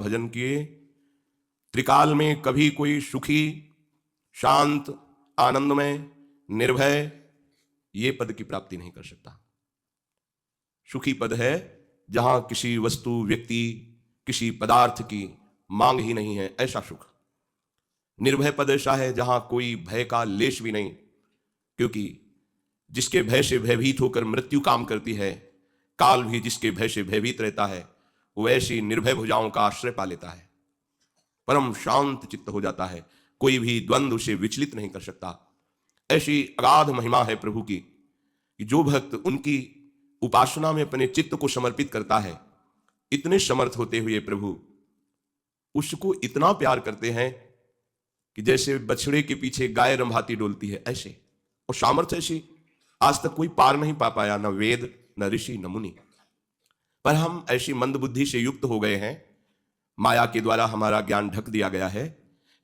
भजन किए, त्रिकाल में कभी कोई सुखी, शांत, आनंदमय, निर्भय ये पद की प्राप्ति नहीं कर सकता। सुखी पद है जहां किसी वस्तु, व्यक्ति, किसी पदार्थ की मांग ही नहीं है, ऐसा सुख। निर्भय पद ऐसा है जहां कोई भय का लेश भी नहीं, क्योंकि जिसके भय से भयभीत होकर मृत्यु काम करती है, काल भी जिसके भय से भयभीत रहता है, वो ऐसी निर्भय भुजाओं का आश्रय पा लेता है, परम शांत चित्त हो जाता है, कोई भी द्वंद्व उसे विचलित नहीं कर सकता। ऐसी अगाध महिमा है प्रभु की कि जो भक्त उनकी उपासना में अपने चित्त को समर्पित करता है, इतने समर्थ होते हुए प्रभु उसको इतना प्यार करते हैं कि जैसे बछड़े के पीछे गाय रंभाती डोलती है, ऐसे। और सामर्थ्य ऐसी आज तक कोई पार नहीं पा पाया, न वेद, न ऋषि, न मुनि। पर हम ऐसी मंद बुद्धि से युक्त हो गए हैं, माया के द्वारा हमारा ज्ञान ढक दिया गया है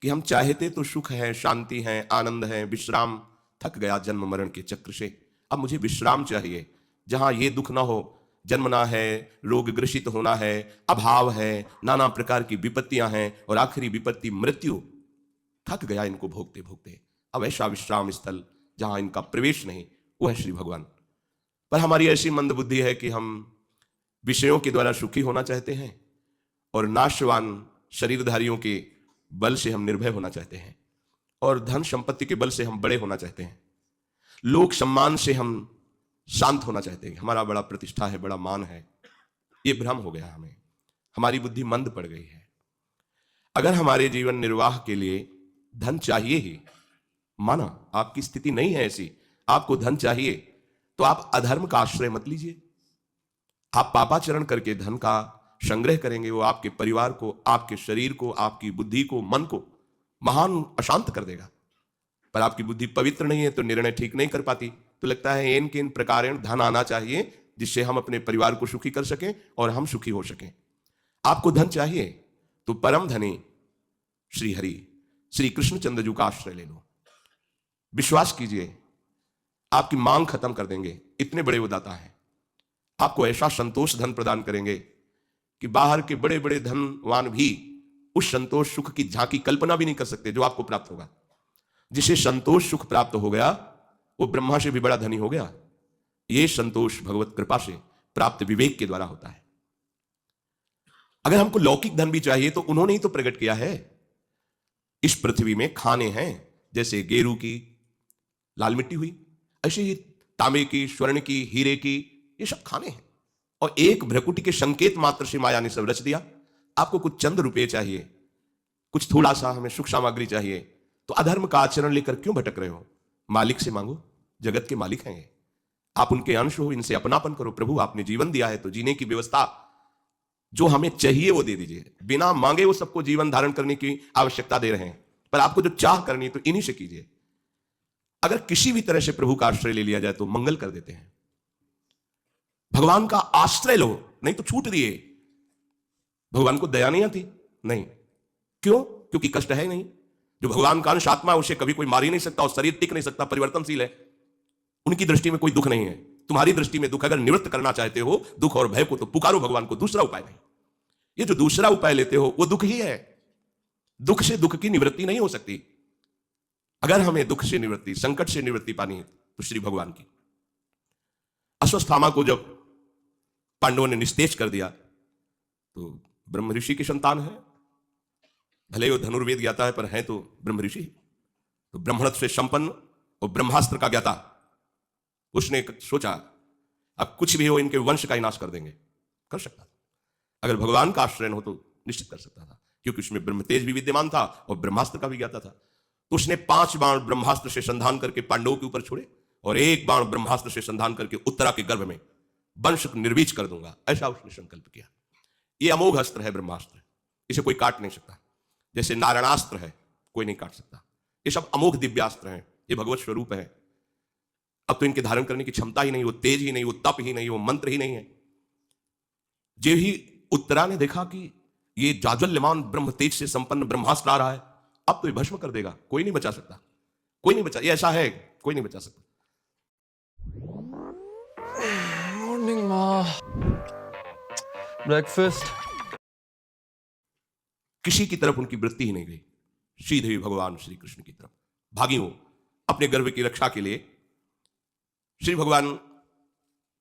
कि हम चाहते तो सुख है, शांति है, आनंद है, विश्राम, थक गया जन्म मरण के चक्र से, अब मुझे विश्राम चाहिए जहां ये दुख ना हो, जन्मना है, रोग ग्रसित होना है, अभाव है, नाना प्रकार की विपत्तियां हैं, और आखिरी विपत्ति मृत्यु। थक गया इनको भोगते भोगते, अब ऐसा विश्राम स्थल जहां इनका प्रवेश नहीं, वो है श्री भगवान। पर हमारी ऐसी मंद बुद्धि है कि हम विषयों के द्वारा सुखी होना चाहते हैं और नाशवान शरीरधारियों के बल से हम निर्भय होना चाहते हैं, और धन संपत्ति के बल से हम बड़े होना चाहते हैं, लोक सम्मान से हम शांत होना चाहते हैं, हमारा बड़ा प्रतिष्ठा है, बड़ा मान है। ये भ्रम हो गया हमें, हमारी बुद्धि मंद पड़ गई है। अगर हमारे जीवन निर्वाह के लिए धन चाहिए ही, माना आपकी स्थिति नहीं है ऐसी, आपको धन चाहिए, तो आप अधर्म का आश्रय मत लीजिए। आप पापाचरण करके धन का संग्रह करेंगे, वो आपके परिवार को, आपके शरीर को, आपकी बुद्धि को, मन को महान अशांत कर देगा। पर आपकी बुद्धि पवित्र नहीं है तो निर्णय ठीक नहीं कर पाती, तो लगता है इन किन प्रकारेण धन आना चाहिए जिससे हम अपने परिवार को सुखी कर सकें और हम सुखी हो सकें। आपको धन चाहिए तो परम धनी श्री हरि, श्री कृष्णचंद्र जी का आश्रय ले लो। विश्वास कीजिए, आपकी मांग खत्म कर देंगे, इतने बड़े वो दाता है। आपको ऐसा संतोष धन प्रदान करेंगे कि बाहर के बड़े बड़े धनवान भी उस संतोष सुख की झांकी कल्पना भी नहीं कर सकते जो आपको प्राप्त होगा। जिसे संतोष सुख प्राप्त हो गया वो ब्रह्मा से भी बड़ा धनी हो गया। ये संतोष भगवत कृपा से प्राप्त विवेक के द्वारा होता है। अगर हमको लौकिक धन भी चाहिए तो उन्होंने ही तो प्रकट किया है। इस पृथ्वी में खाने हैं, जैसे गेरू की लाल मिट्टी हुई, ऐसे ही तांबे की, स्वर्ण की, हीरे की, ये सब खाने हैं। और एक भ्रकुटी के संकेत मात्र से माया ने सब रच दिया। आपको कुछ चंद रुपए चाहिए, कुछ थोड़ा सा हमें सुख सामग्री चाहिए, तो अधर्म का आचरण लेकर क्यों भटक रहे हो? मालिक से मांगो, जगत के मालिक हैं, आप उनके अंश हो, इनसे अपनापन करो। प्रभु आपने जीवन दिया है तो जीने की व्यवस्था जो हमें चाहिए वो दे दीजिए। बिना मांगे वो सबको जीवन धारण करने की आवश्यकता दे रहे हैं, पर आपको जो चाह करनी है तो इन्हीं से कीजिए। अगर किसी भी तरह से प्रभु का आश्रय ले लिया जाए तो मंगल कर देते हैं। भगवान का आश्रय लो, नहीं तो छूट दिए। भगवान को दया नहीं आती? नहीं। क्यों? क्योंकि कष्ट है नहीं। जो भगवान का अंश आत्मा है उसे कभी कोई मार ही नहीं सकता, और शरीर टिक नहीं सकता, परिवर्तनशील है। उनकी दृष्टि में कोई दुख नहीं है। तुम्हारी दृष्टि में दुख, अगर निवृत्त करना चाहते हो दुख और भय को, तो पुकारो भगवान को, दूसरा उपाय नहीं। ये जो दूसरा उपाय लेते हो वो दुख ही है। दुख से दुख की निवृत्ति नहीं हो सकती। अगर हमें दुख से निवृत्ति, संकट से निवृत्ति पानी है तो श्री भगवान की। अश्वत्थामा को जब पांडवों ने निस्तेज कर दिया तो ब्रह्म ऋषि की संतान है, भले वो धनुर्वेद ज्ञाता है पर है तो ब्रह्म ऋषि। तो ब्रह्मणत्व से संपन्न और ब्रह्मास्त्र का ज्ञाता, उसने सोचा अब कुछ भी हो इनके वंश का ही नाश कर देंगे। कर सकता था, अगर भगवान का आश्रय हो तो निश्चित कर सकता था, क्योंकि उसमें ब्रह्म तेज भी विद्यमान था और ब्रह्मास्त्र का भी ज्ञाता था। तो उसने 5 बाण ब्रह्मास्त्र से संधान करके पांडवों के ऊपर छोड़े, और 1 बाण ब्रह्मास्त्र से संधान करके उत्तरा के गर्भ में वंश निर्वीच कर दूंगा, ऐसा उसने संकल्प किया। ये अमोघ अस्त्र है ब्रह्मास्त्र, इसे कोई काट नहीं सकता। जैसे नारायणास्त्र है, कोई नहीं काट सकता। ये सब अमोघ दिव्यास्त्र हैं, ये भगवत स्वरूप है। अब तो इनके धारण करने की क्षमता ही नहीं, वो तेज ही नहीं, वो तप ही नहीं, वो मंत्र ही नहीं है। जे ही उत्तरा ने देखा कि ये जाज्वल्यमान ब्रह्म तेज से संपन्न ब्रह्मास्त्र आ रहा है, अब तो ये भस्म कर देगा, कोई नहीं बचा सकता, कोई नहीं बचा। ये ऐसा है, कोई नहीं बचा सकता। मॉर्निंग माँ, ब्रेकफास्ट। किसी की तरफ उनकी वृत्ति ही नहीं गई, सीधे भगवान श्री कृष्ण की तरफ भागी हो। अपने गर्भ की रक्षा के लिए श्री भगवान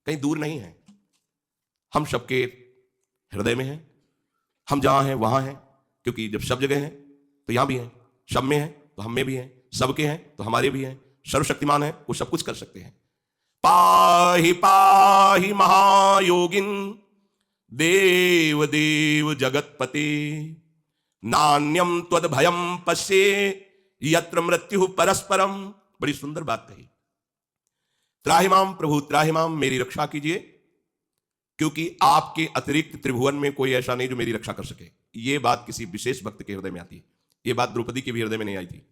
कहीं दूर नहीं है, हम सबके हृदय में है। हम जहां हैं वहां हैं, क्योंकि जब सब जगह हैं तो यहां भी हैं, सब में हैं तो हम में भी हैं, सबके हैं तो हमारे भी हैं। सर्वशक्तिमान है, वो सब कुछ कर सकते हैं। पाहि पाहि महायोगिन देव देव जगतपते, नान्यम त्वद भयम पश्ये यत्र मृत्यु परस्परम। बड़ी सुंदर बात कही। त्राहिमाम प्रभु त्राहिमाम, मेरी रक्षा कीजिए, क्योंकि आपके अतिरिक्त त्रिभुवन में कोई ऐसा नहीं जो मेरी रक्षा कर सके। यह बात किसी विशेष भक्त के हृदय में आती है। यह बात द्रौपदी के भी हृदय में नहीं आई थी।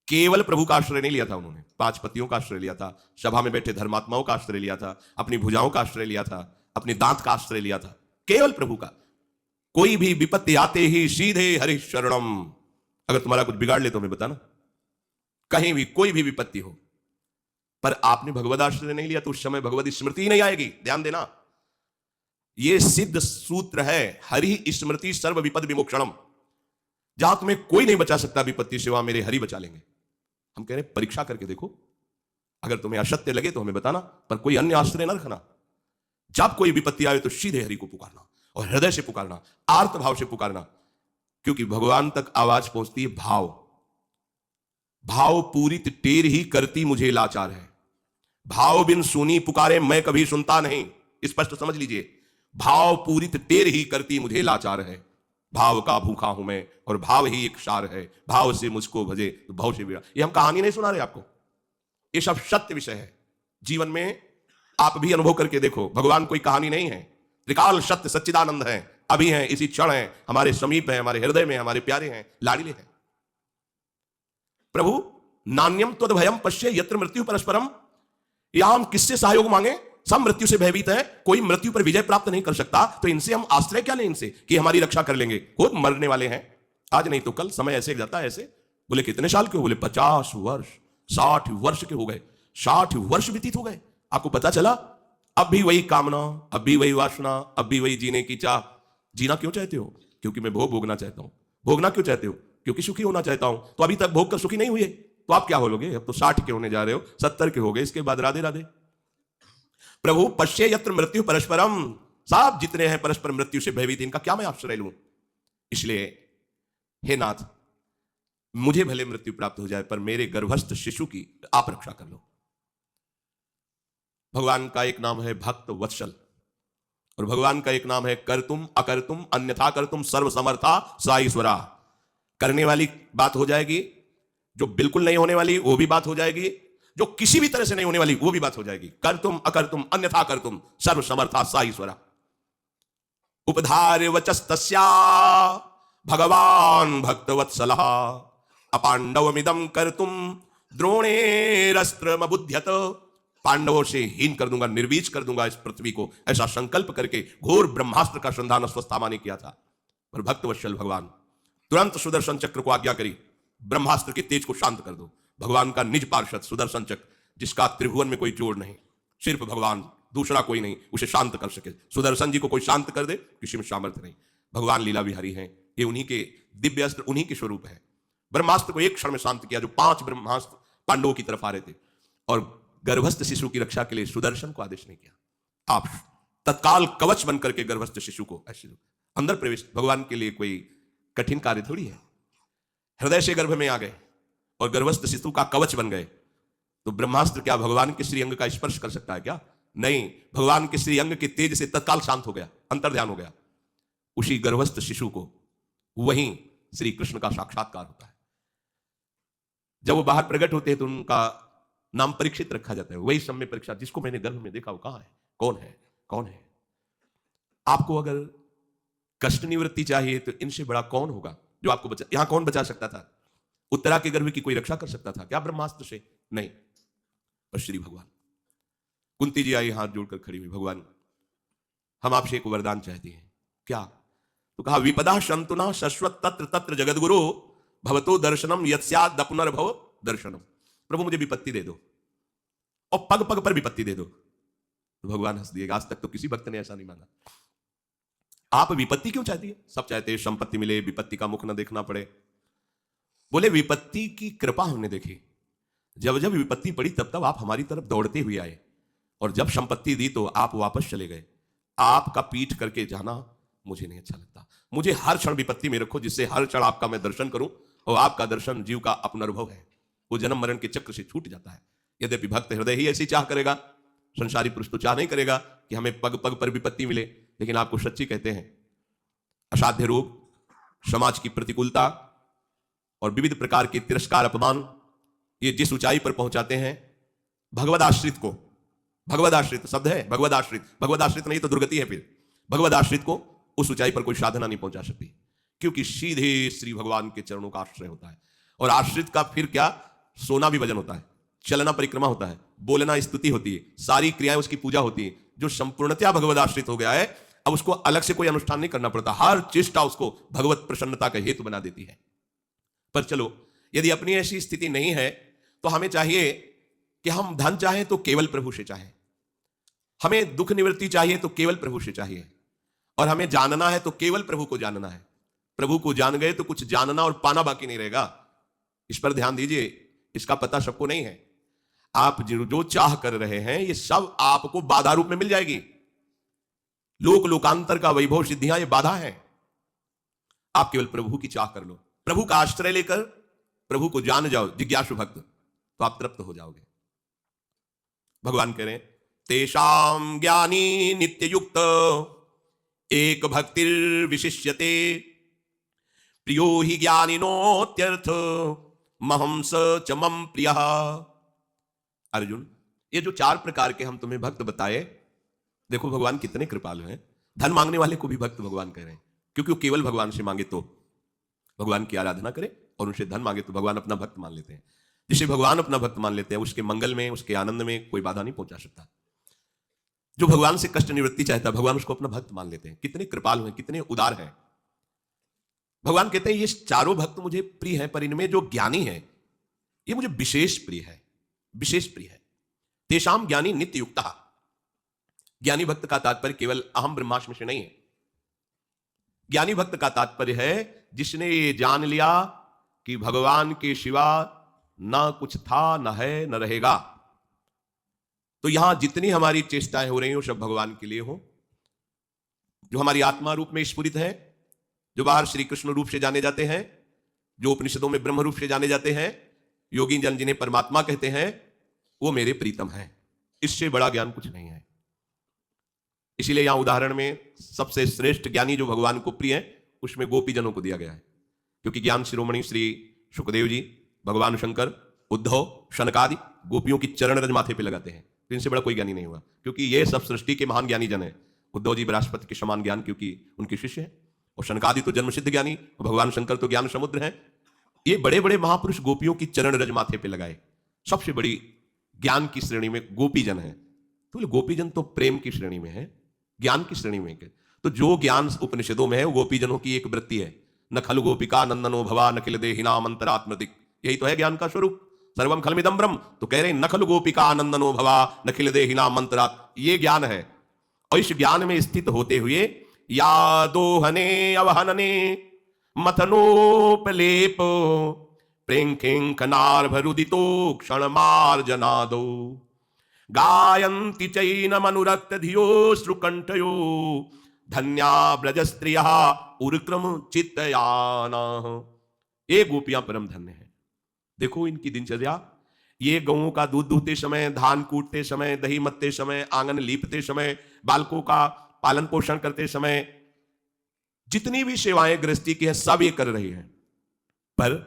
केवल प्रभु का आश्रय नहीं लिया था उन्होंने, 5 पतियों का आश्रय लिया था, सभा में बैठे धर्मात्माओं का आश्रय लिया था, अपनी भुजाओं का आश्रय लिया था, अपने दांत का आश्रय लिया था, केवल प्रभु का। कोई भी विपत्ति आते ही सीधे हरि शरणम। अगर तुम्हारा कुछ बिगाड़ ले तो हमें बताना, कहीं भी कोई भी विपत्ति हो। पर आपने भगवद आश्रय नहीं लिया तो उस समय भगवद स्मृति ही नहीं आएगी। ध्यान देना, यह सिद्ध सूत्र है, हरि स्मृति सर्व विपद विमोक्षणम। जहां तुम्हें कोई नहीं बचा सकता विपत्ति से, वहां मेरे हरि बचा लेंगे। हम कह रहे हैं परीक्षा करके देखो, अगर तुम्हें असत्य लगे तो हमें बताना, पर कोई अन्य आश्रय न रखना। जब कोई विपत्ति आए तो सीधे हरि को पुकारना, और हृदय से पुकारना, आर्त भाव से पुकारना, क्योंकि भगवान तक आवाज पहुंचती है भाव। भाव पूरित टेर ही करती मुझे लाचार है, भाव बिन सुनी पुकारे मैं कभी सुनता नहीं। स्पष्ट समझ लीजिए, भाव पूरित टेर ही करती मुझे लाचार है, भाव का भूखा हूं मैं और भाव ही एक सार है, भाव से मुझको भजे तो भाव से बिना। ये हम कहानी नहीं सुना रहे आपको, ये सब सत्य विषय है। जीवन में आप भी अनुभव करके देखो, भगवान कोई कहानी नहीं है, त्रिकाल सत्य सच्चिदानंद है, अभी हैं, इसी क्षण है, हमारे समीप है, हमारे हृदय में, हमारे प्यारे हैं, लाडले हैं। प्रभु नान्यम त्वद भयम पश्ये यत्र मृत्यु परस्परम। यहां हम किससे सहयोग मांगे? सब मृत्यु से भयभीत है, कोई मृत्यु पर विजय प्राप्त नहीं कर सकता, तो इनसे हम आश्रय क्या लें इनसे कि हमारी रक्षा कर लेंगे। खुद मरने वाले हैं, आज नहीं तो कल, समय ऐसे जाता है ऐसे। बोले कितने साल के हो? बोले 50 वर्ष, 60 वर्ष के हो गए। 60 वर्ष व्यतीत हो गए, आपको पता चला अब भी वही कामना, अब भी वही वासना, अब भी वही जीने की चाह। जीना क्यों चाहते हो? क्योंकि मैं भोग भोगना चाहता हूं। भोगना क्यों चाहते हो? क्योंकि सुखी होना चाहता हूं। तो अभी तक भोग कर सुखी नहीं हुए, तो आप क्या हो लोगे? अब तो 60 के होने जा रहे हो, 70 के हो गए, इसके बाद राधे राधे। प्रभु पश्ये यत्र मृत्यु परस्परम, सब जितने हैं परस्पर मृत्यु से भयभीत, इनका क्या मैं आश्रय लूं? इसलिए हे नाथ, मुझे भले मृत्यु प्राप्त हो जाए, पर मेरे गर्भस्थ शिशु की आप रक्षा कर लो। भगवान का एक नाम है भक्त वत्सल, और भगवान का एक नाम है करतुम अकर्तुम अन्यथा कर्तुम सर्व समर्था सा ईश्वरा। करने वाली बात हो जाएगी, जो बिल्कुल नहीं होने वाली वो भी बात हो जाएगी, जो किसी भी तरह से नहीं होने वाली वो भी बात हो जाएगी। कर्तुम अकर्तुम अन्यथा कर्तुम सर्व समर्था सा ईश्वरा। उपधार्य वचस्तस्या भगवान भक्तवत्सलः, अपांडवमिदं कर्तुम द्रोणेरस्त्रमबुध्यत। पांडवों से हीन कर दूंगा, निर्वीज कर दूंगा इस पृथ्वी को, ऐसा संकल्प करके घोर ब्रह्मास्त्र का संधान अश्वत्थामा ने किया था। पर भक्तवत्सल भगवान तुरंत सुदर्शन चक्र को आज्ञा करी, ब्रह्मास्त्र के तेज को शांत कर दो। भगवान का निज पार्षद सुदर्शन चक्र, जिसका त्रिभुवन में कोई जोड़ नहीं, सिर्फ भगवान, दूसरा कोई नहीं उसे शांत कर सके। सुदर्शन जी को कोई शांत कर दे, किसी में सामर्थ्य नहीं। भगवान लीला विहारी हैं, ये उन्हीं के दिव्य अस्त्र, उन्हीं के स्वरूप है। ब्रह्मास्त्र को एक क्षण में शांत किया, जो 5 ब्रह्मास्त्र पांडवों की तरफ आ रहे थे, और गर्भस्थ शिशु की रक्षा के लिए सुदर्शन को आदेश नहीं किया। आप तत्काल कवच बनकर के गर्भस्थ शिशु को ऐसे अंदर प्रवेश, भगवान के लिए कोई कठिन कार्य थोड़ी है। हृदय से गर्भ में आ गए और गर्भस्थ शिशु का कवच बन गए, तो ब्रह्मास्त्र क्या भगवान के श्रीअंग का स्पर्श कर सकता है क्या? नहीं, भगवान के श्रीअंग के तेज से तत्काल शांत हो गया, अंतर ध्यान हो गया। उसी गर्भस्थ शिशु को वहीं श्री कृष्ण का साक्षात्कार होता है। जब वो बाहर प्रकट होते हैं तो उनका नाम परीक्षित रखा जाता है। वही समय परीक्षा, जिसको मैंने गर्भ में देखा वो कहां है, कौन है, कौन है? आपको अगर कष्ट निवृत्ति चाहिए तो इनसे बड़ा कौन होगा जो आपको बचा? यहां कौन बचा सकता था? उत्तरा के गर्भ की कोई रक्षा कर सकता था क्या ब्रह्मास्त्र से? नहीं, पर श्री भगवान। कुंती जी आई हाथ जोड़कर खड़ी हुई, भगवान हम आपसे एक वरदान चाहते हैं। क्या? तो कहा विपदा शंतुना शश्वत तत्र तत्र जगदगुरु भवतो दर्शनम यत्स्याद पुनर्भव दर्शनम। प्रभु मुझे विपत्ति दे दो, और पग पग पर विपत्ति दे दो। तो भगवान हंस दिएगा। आज तक तो किसी भक्त ने ऐसा नहीं मांगा। आप विपत्ति क्यों चाहती है? सब चाहते हैं संपत्ति मिले, विपत्ति का मुख न देखना पड़े। बोले विपत्ति की कृपा हमने देखी, जब जब विपत्ति पड़ी तब तब आप हमारी तरफ दौड़ते हुए आए, और जब संपत्ति दी तो आप वापस चले गए। आपका पीठ करके जाना मुझे नहीं अच्छा लगता। मुझे हर क्षण विपत्ति में रखो, जिससे हर क्षण आपका मैं दर्शन करूं, और आपका दर्शन जीव का अपना अनुभव है, वो जन्म मरण के चक्र से छूट जाता है। यद्यपि भक्त हृदय ही ऐसी चाह करेगा, संसारी पुरुष तो चाह नहीं करेगा कि हमें पग पग पर विपत्ति मिले। लेकिन आपको सच्ची कहते हैं, असाध्य रोग, समाज की प्रतिकूलता और विविध प्रकार के तिरस्कार, अपमान, ये जिस ऊंचाई पर पहुंचाते हैं भगवद आश्रित को, भगवद आश्रित शब्द है, भगवद आश्रित, भगवद आश्रित नहीं तो दुर्गति है। फिर भगवद आश्रित को उस ऊंचाई पर कोई साधना नहीं पहुंचा सकती, क्योंकि सीधे श्री भगवान के चरणों का आश्रय होता है। और आश्रित का फिर क्या, सोना भी भजन होता है, चलना परिक्रमा होता है, बोलना स्तुति होती है, सारी क्रियाएं उसकी पूजा होती है। जो संपूर्णतया भगवद आश्रित हो गया है, अब उसको अलग से कोई अनुष्ठान नहीं करना पड़ता, हर चेष्टा उसको भगवत प्रसन्नता का हेतु बना देती है। पर चलो, यदि अपनी ऐसी स्थिति नहीं है तो हमें चाहिए कि हम धन चाहें तो केवल प्रभु से चाहें, हमें दुख निवृत्ति चाहिए तो केवल प्रभु से चाहिए, और हमें जानना है तो केवल प्रभु को जानना है। प्रभु को जान गए तो कुछ जानना और पाना बाकी नहीं रहेगा। इस पर ध्यान दीजिए, इसका पता सबको नहीं है। आप जो चाह कर रहे हैं ये सब आपको बाधा रूप में मिल जाएगी। लोक लोकांतर का वैभव सिद्धियां ये बाधा है। आप केवल प्रभु की चाह कर लो, प्रभु का आश्रय लेकर प्रभु को जान जाओ, जिज्ञासु भक्त, तो आप तृप्त हो जाओगे। भगवान कह रहे हैं, तेषाम ज्ञानी नित्य युक्त एक भक्तिर विशिष्यते, प्रियो ही ज्ञानिनोत्यर्थ महंस च मम प्रियः। अर्जुन, ये जो 4 प्रकार के हम तुम्हें भक्त बताए, देखो भगवान कितने कृपालु हैं। धन मांगने वाले को भी भक्त भगवान कह रहे हैं, क्योंकि वो केवल भगवान से मांगे तो भगवान की आराधना करे, और उनसे धन मांगे तो भगवान अपना भक्त मान लेते हैं। जिसे भगवान अपना भक्त मान लेते हैं, उसके मंगल में, उसके आनंद में कोई बाधा नहीं पहुंचा सकता। जो भगवान से कष्ट निवृत्ति चाहता है, भगवान उसको अपना भक्त मान लेते हैं। कितने कृपालु हैं, कितने उदार हैं। भगवान कहते हैं ये 4 भक्त मुझे प्रिय हैं, पर इनमें जो ज्ञानी है ये मुझे विशेष प्रिय है, विशेष प्रिय है। तेषाम ज्ञानी नित्य युक्तः। ज्ञानी भक्त का तात्पर्य केवल अहम ब्रह्मास्मि से नहीं है। ज्ञानी भक्त का तात्पर्य है जिसने ये जान लिया कि भगवान के सिवा ना कुछ था, न है, न रहेगा। तो यहां जितनी हमारी चेष्टाएं हो रही हो सब भगवान के लिए हो। जो हमारी आत्मा रूप में स्फुरित है, जो बाहर श्री कृष्ण रूप से जाने जाते हैं, जो उपनिषदों में ब्रह्म रूप से जाने जाते हैं, योगी जन जिन्हें परमात्मा कहते हैं, वो मेरे प्रीतम हैं। इससे बड़ा ज्ञान कुछ नहीं है। इसीलिए यहां उदाहरण में सबसे श्रेष्ठ ज्ञानी जो भगवान को प्रिय है, उसमें गोपी जनों को दिया गया है। क्योंकि ज्ञान शिरोमणि श्री सुखदेव जी, भगवान शंकर, उद्धव, शनकादि गोपियों की चरण रज माथे पे लगाते हैं। तो इनसे बड़ा कोई ज्ञानी नहीं हुआ, क्योंकि ये सब सृष्टि के महान ज्ञानी जन है। उद्धव जी बृहस्पति के समान ज्ञान, क्योंकि उनके शिष्य हैं, और शनकादि तो जन्मसिद्ध ज्ञानी, और भगवान शंकर तो ज्ञान समुद्र हैं। ये बड़े बड़े महापुरुष गोपियों की चरण रज माथे पे लगाए। सबसे बड़ी ज्ञान की श्रेणी में गोपी जन है। तो गोपी जन तो प्रेम की श्रेणी में है, ज्ञान की श्रेणी में है। तो जो ज्ञान उपनिषदों में है वो गोपी जनों की एक वृत्ति है। न खलु गोपिका नंदनो भवा नखिल देहिनाम अंतरात्मदिक। यही तो है ज्ञान का स्वरूप। सर्वम खलमिदं ब्रह्म, तो कह रहे हैं न खलु गोपिका नंदनो भवा नखिल देहिनाम अंतरात्। ये ज्ञान है। और इस ज्ञान में स्थित होते हुए या दोहने अवहनने मथनोपलेप प्रेंखेंखनार्भरुदितो क्षणमार्जनादो गायन्ति चैनमनुरक्त धियो श्रुकंठयो धन्या ब्रजस्त्रियः उर्क्रम चित्तयाना। ये गोपियां परम धन्य है। देखो इनकी दिनचर्या, ये गऊं का दूध दूहते समय, धान कूटते समय, दही मत्ते समय, आंगन लीपते समय, बालकों का पालन पोषण करते समय, जितनी भी सेवाएं गृहस्थी की है सब ये कर रही हैं। पर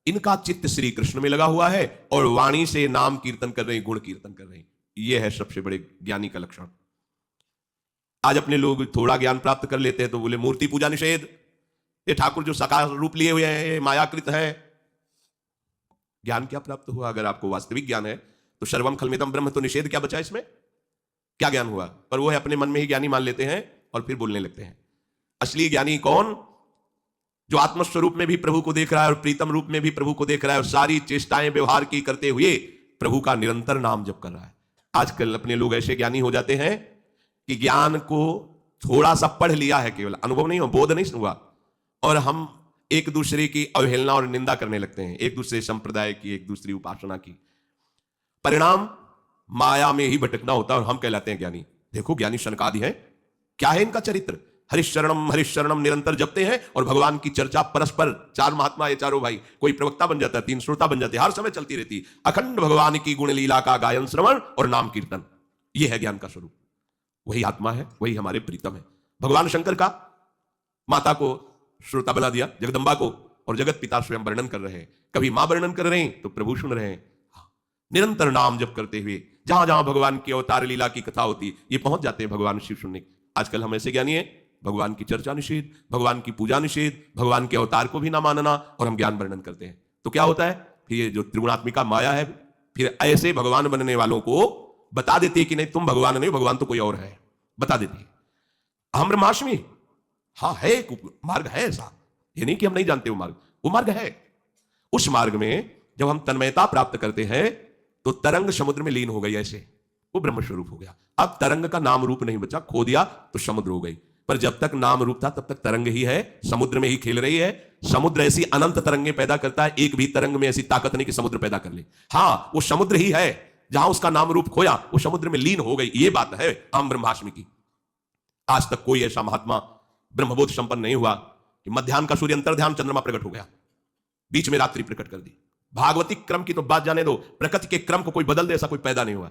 इनका चित्त श्री कृष्ण में लगा हुआ है और वाणी से नाम कीर्तन कर रही, गुण कीर्तन कर रही। ये है सबसे बड़े ज्ञानी का लक्षण। आज अपने लोग थोड़ा ज्ञान प्राप्त कर लेते हैं तो बोले मूर्ति पूजा निषेध, ये ठाकुर जो साकार रूप लिए हुए हैं ये मायाकृत है। ज्ञान क्या प्राप्त हुआ? अगर आपको वास्तविक ज्ञान है तो सर्वम खलमिदं ब्रह्म, तो निषेध क्या बचा इसमें? क्या ज्ञान हुआ? पर वो है अपने मन में ही ज्ञानी मान लेते हैं और फिर बोलने लगते हैं। असली ज्ञानी कौन? जो आत्मस्वरूप में भी प्रभु को देख रहा है और प्रीतम रूप में भी प्रभु को देख रहा है और सारी चेष्टाएं व्यवहार की करते हुए प्रभु का निरंतर नाम जप कर रहा है। आजकल अपने लोग ऐसे ज्ञानी हो जाते हैं कि ज्ञान को थोड़ा सा पढ़ लिया है, केवल अनुभव नहीं हुआ, बोध नहीं हुआ, और हम एक दूसरे की अवहेलना और निंदा करने लगते हैं, एक दूसरे संप्रदाय की, एक दूसरी उपासना की। परिणाम माया में ही भटकना होता है और हम कहलाते हैं ज्ञानी। देखो ज्ञानी शनकादि है, क्या है इनका चरित्र, हरिशरणम निरंतर जपते हैं और भगवान की चर्चा परस्पर, चार महात्मा ये चारों भाई, कोई प्रवक्ता बन जाता है, तीन श्रोता बन जाते हैं, हर समय चलती रहती, अखंड भगवान की गुण लीला का गायन श्रवण और नाम कीर्तन, यह है ज्ञान का स्वरूप। वही आत्मा है, वही हमारे प्रीतम है। भगवान शंकर का माता को श्रोता बना दिया, जगदम्बा को, और जगत पिता स्वयं वर्णन कर रहे हैं, कभी मां वर्णन कर रहे हैं तो प्रभु सुन रहे हैं। निरंतर नाम जप करते हुए जहां जहां भगवान की अवतार लीला की कथा होती, ये पहुंच जाते हैं भगवान शिव सुनने। आजकल हम ऐसे ज्ञानी हैं, भगवान की चर्चा निषेध, भगवान की पूजा निषेध, भगवान के अवतार को भी ना मानना, और हम ज्ञान वर्णन करते हैं। तो क्या होता है फिर, ये जो त्रिगुणात्मिका माया है, फिर ऐसे भगवान बनने वालों को बता देती है कि नहीं तुम भगवान नहीं, भगवान तो कोई और है, बता देती है। हम ब्रह्माष्टमी, हाँ है, मार्ग है ऐसा, ये नहीं कि हम नहीं जानते वो मार्ग, वो मार्ग है। उस मार्ग में जब हम तन्मयता प्राप्त करते हैं तो तरंग समुद्र में लीन हो गई, ऐसे वो ब्रह्म स्वरूप हो गया। अब तरंग का नाम रूप नहीं बचा, खो दिया तो समुद्र हो गई, पर जब तक नाम रूप था तब तक तरंग ही है, समुद्र में ही खेल रही है। समुद्र ऐसी अनंत तरंगें पैदा करता है, एक भी तरंग में ऐसी ताकत नहीं कि समुद्र पैदा कर ले। हाँ वो समुद्र ही है, जहां उसका नाम रूप खोया वो समुद्र में लीन हो गई, ये बात है हम ब्रह्माष्टमी की। आज तक कोई ऐसा महात्मा ब्रह्मबोध संपन्न नहीं हुआ कि मध्याह्न का सूर्य अंतर्ध्यान चंद्रमा प्रकट हो गया, बीच में रात्रि प्रकट कर दी। भागवती क्रम की तो बात जाने दो, प्रकृति के क्रम को कोई बदल दे ऐसा कोई पैदा नहीं हुआ।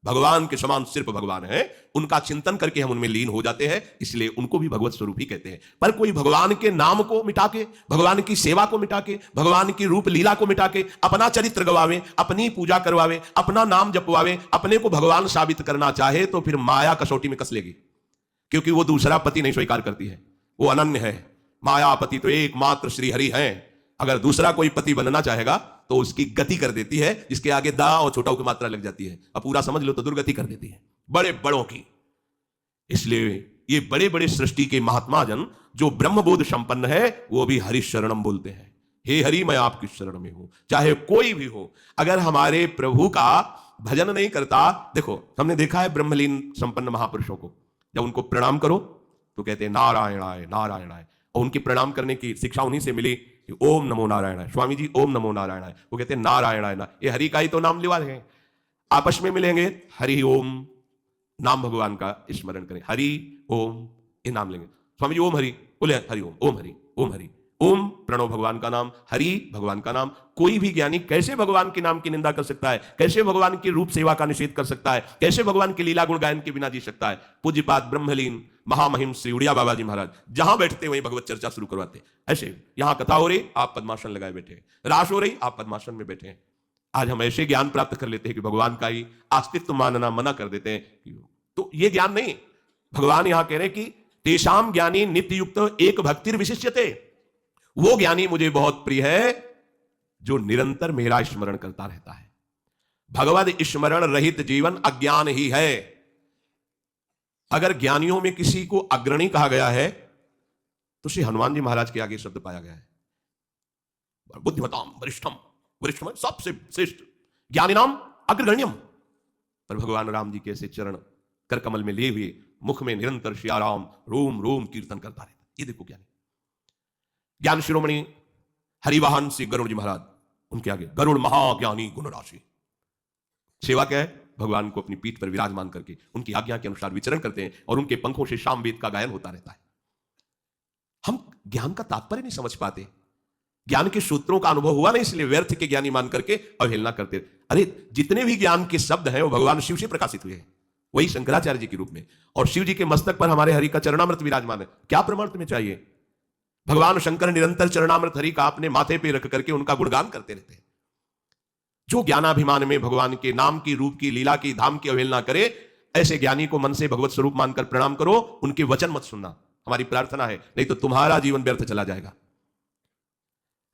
भगवान के समान सिर्फ भगवान है, उनका चिंतन करके हम उनमें लीन हो जाते हैं, इसलिए उनको भी भगवत स्वरूप ही कहते हैं। पर कोई भगवान के नाम को मिटा के, भगवान की सेवा को मिटा के, भगवान की रूप लीला को मिटा के अपना चरित्र गवावे, अपनी पूजा करवावे, अपना नाम जपवावे, अपने को भगवान साबित करना चाहे तो फिर माया कसौटी में कस लेगी, क्योंकि वो दूसरा पति नहीं स्वीकार करती है, वो अनन्य है। मायापति तो एकमात्र श्री हरि है। अगर दूसरा कोई पति बनना चाहेगा तो उसकी गति कर देती है, जिसके आगे दा और छोटा की मात्रा लग जाती है, अब पूरा समझ लो तो दुर्गति कर देती है बड़े बड़ों की। इसलिए ये बड़े बड़े सृष्टि के महात्मा जन जो ब्रह्मबोध संपन्न है वो भी हरि शरणम बोलते हैं, हे हरि मैं आपकी शरण में हूं, चाहे कोई भी हो। अगर हमारे प्रभु का भजन नहीं करता, देखो हमने देखा है ब्रह्मलीन संपन्न महापुरुषों को, जब उनको प्रणाम करो तो कहते हैं नारायणाय नारायणाय, और उनकी प्रणाम करने की शिक्षा उन्हीं से मिली कि ओम नमो नारायणाय, स्वामी जी ओम नमो नारायणाय, वो कहते हैं नारायणाय ना, ये हरि का ही तो नाम लिवा है। आपस में मिलेंगे हरि ओम, नाम भगवान का स्मरण करें, हरि ओम ये नाम लेंगे, स्वामी जी ओम हरि, बोले हरि ओम, ओम हरि, ओम हरि, ओम प्रणव भगवान का नाम, हरि भगवान का नाम। कोई भी ज्ञानी कैसे भगवान के नाम की निंदा कर सकता है, कैसे भगवान की रूप सेवा का निषेध कर सकता है, कैसे भगवान के लीला गुण गायन के बिना जी सकता है। पूज्यपाद ब्रह्मलीन महामहिम श्री उड़िया बाबा जी महाराज जहां बैठते वहीं भगवत चर्चा शुरू करवाते। ऐसे यहां कथा हो रही, आप पद्मासन लगाए बैठे हैं, रास हो रही, आप पद्मासन में बैठे हैं। आज हम ऐसे ज्ञान प्राप्त कर लेते हैं कि भगवान का ही अस्तित्व मानना मना कर देते हैं, तो ये ज्ञान नहीं। भगवान यहां कह रहे हैं कि तेषाम ज्ञानी नित्य युक्त एक भक्तिर विशिष्यते, वो ज्ञानी मुझे बहुत प्रिय है जो निरंतर मेरा स्मरण करता रहता है। भगवद स्मरण रहित जीवन अज्ञान ही है। अगर ज्ञानियों में किसी को अग्रणी कहा गया है तो श्री हनुमान जी महाराज के आगे शब्द पाया गया है, बुद्धिमताम वरिष्ठम, वरिष्ठम सबसे श्रेष्ठ, ज्ञानी नाम अग्रगण्यम। पर भगवान राम जी के ऐसे चरण कर कमल में लिए हुए मुख में निरंतर श्री राम रोम रोम कीर्तन करता रहता। ये देखो ज्ञानी, ज्ञान शिरोमणि हरिवाहन श्री गरुड़ जी महाराज, उनके आगे गरुड़ महाज्ञानी गुण राशि। सेवा क्या है, भगवान को अपनी पीठ पर विराजमान करके उनकी आज्ञा के अनुसार विचरण करते हैं और उनके पंखों से शाम वेद का गायन होता रहता है। हम ज्ञान का तात्पर्य नहीं समझ पाते, ज्ञान के सूत्रों का अनुभव हुआ नहीं, इसलिए व्यर्थ के ज्ञानी मान करके अवहेलना करते। अरे जितने भी ज्ञान के शब्द हैं वो भगवान शिव से प्रकाशित हुए हैं, वही शंकराचार्य जी के रूप में, और शिव जी के मस्तक पर हमारे हरि का चरणामृत विराजमान है। क्या प्रमाण तुम्हें चाहिए? भगवान शंकर निरंतर चरणामृत हरि का अपने माथे पे रख करके उनका गुणगान करते रहते हैं। जो ज्ञानाभिमान में भगवान के नाम की, रूप की, लीला की, धाम की अवहेलना करे, ऐसे ज्ञानी को मन से भगवत स्वरूप मानकर प्रणाम करो, उनके वचन मत सुनना, हमारी प्रार्थना है, नहीं तो तुम्हारा जीवन व्यर्थ चला जाएगा।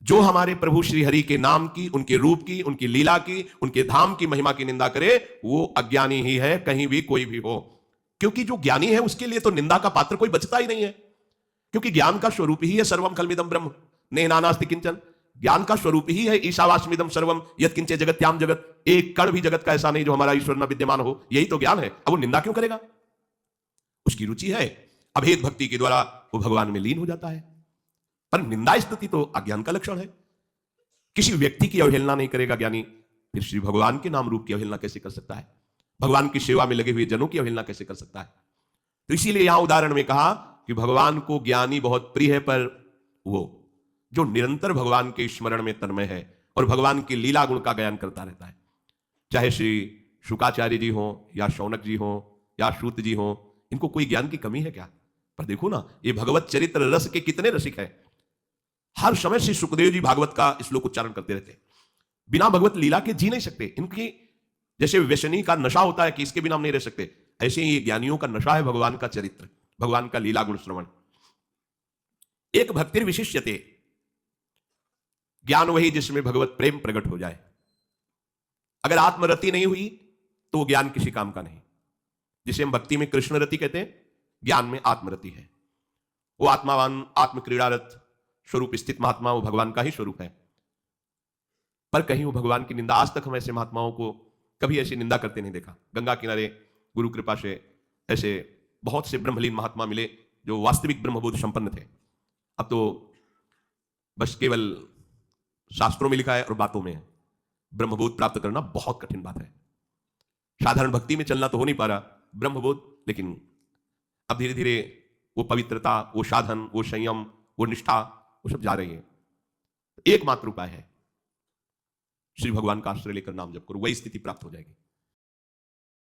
जो हमारे प्रभु श्री हरि के नाम की, उनके रूप की, उनकी लीला की, उनके धाम की महिमा की निंदा करे वो अज्ञानी ही है, कहीं भी कोई भी हो। क्योंकि जो ज्ञानी है उसके लिए तो निंदा का पात्र कोई बचता ही नहीं है, क्योंकि ज्ञान का स्वरूप ही है सर्वम खलमिदम ब्रह्म नेहानास्ति किंचन। ज्ञान का स्वरूप ही है ईशावास्मिदम सर्वम यत्किंचे जगत्याम जगत, एक कण भी जगत का ऐसा नहीं जो हमारा ईश्वर में विद्यमान हो, यही तो ज्ञान है। अब वो निंदा क्यों करेगा? उसकी रुचि है। अभेद भक्ति के द्वारा वो भगवान में लीन हो जाता है। पर निंदा स्तुति तो अज्ञान का लक्षण है। किसी व्यक्ति की अवहेलना नहीं करेगा ज्ञानी, फिर श्री भगवान के नाम रूप की अवहेलना कैसे कर सकता है? भगवान की सेवा में लगे हुए जनों की अवहेलना कैसे कर सकता है? तो इसीलिए यहां उदाहरण में कहा कि भगवान को ज्ञानी बहुत प्रिय है, पर वो जो निरंतर भगवान के स्मरण में तन्मय है और भगवान की लीला गुण का गायन करता रहता है, चाहे श्री शुकाचार्य जी हो या शौनक जी हो या सूत जी हो, इनको कोई ज्ञान की कमी है क्या? पर देखो ना, ये भगवत चरित्र रस के कितने रसिक है। हर समय श्री सुखदेव जी भागवत का श्लोक उच्चारण करते रहते, बिना भगवत लीला के जी नहीं सकते। इनकी जैसे व्यसनी का नशा होता है कि इसके बिना हम नहीं रह सकते, ऐसे ही ज्ञानियों का नशा है भगवान का चरित्र, भगवान का लीला गुण श्रवण। एक भक्तिर विशिष्यते, ज्ञान वही जिसमें भगवत प्रेम प्रकट हो जाए। अगर आत्मरति नहीं हुई तो वो ज्ञान किसी काम का नहीं। जिसे हम भक्ति में कृष्ण रति कहते हैं, ज्ञान में आत्मरति है। वो आत्मावान, आत्मक्रीड़ारत स्वरूप स्थित महात्मा वो भगवान का ही स्वरूप है। पर कहीं वो भगवान की निंदा, आज तक हम ऐसे महात्माओं को कभी ऐसी निंदा करते नहीं देखा। गंगा किनारे गुरु कृपा से ऐसे बहुत से ब्रह्मलीन महात्मा मिले जो वास्तविक ब्रह्मबोध संपन्न थे। अब तो बस केवल शास्त्रों में लिखा है और बातों में है। ब्रह्मबोध प्राप्त करना बहुत कठिन बात है। साधारण भक्ति में चलना तो हो नहीं पा रहा ब्रह्मबोध, लेकिन अब धीरे धीरे वो पवित्रता, वो साधन, वो संयम, वो निष्ठा, वो सब जा रही है। एकमात्र उपाय है श्री भगवान का आश्रय लेकर नाम जप करो, वही स्थिति प्राप्त हो जाएगी।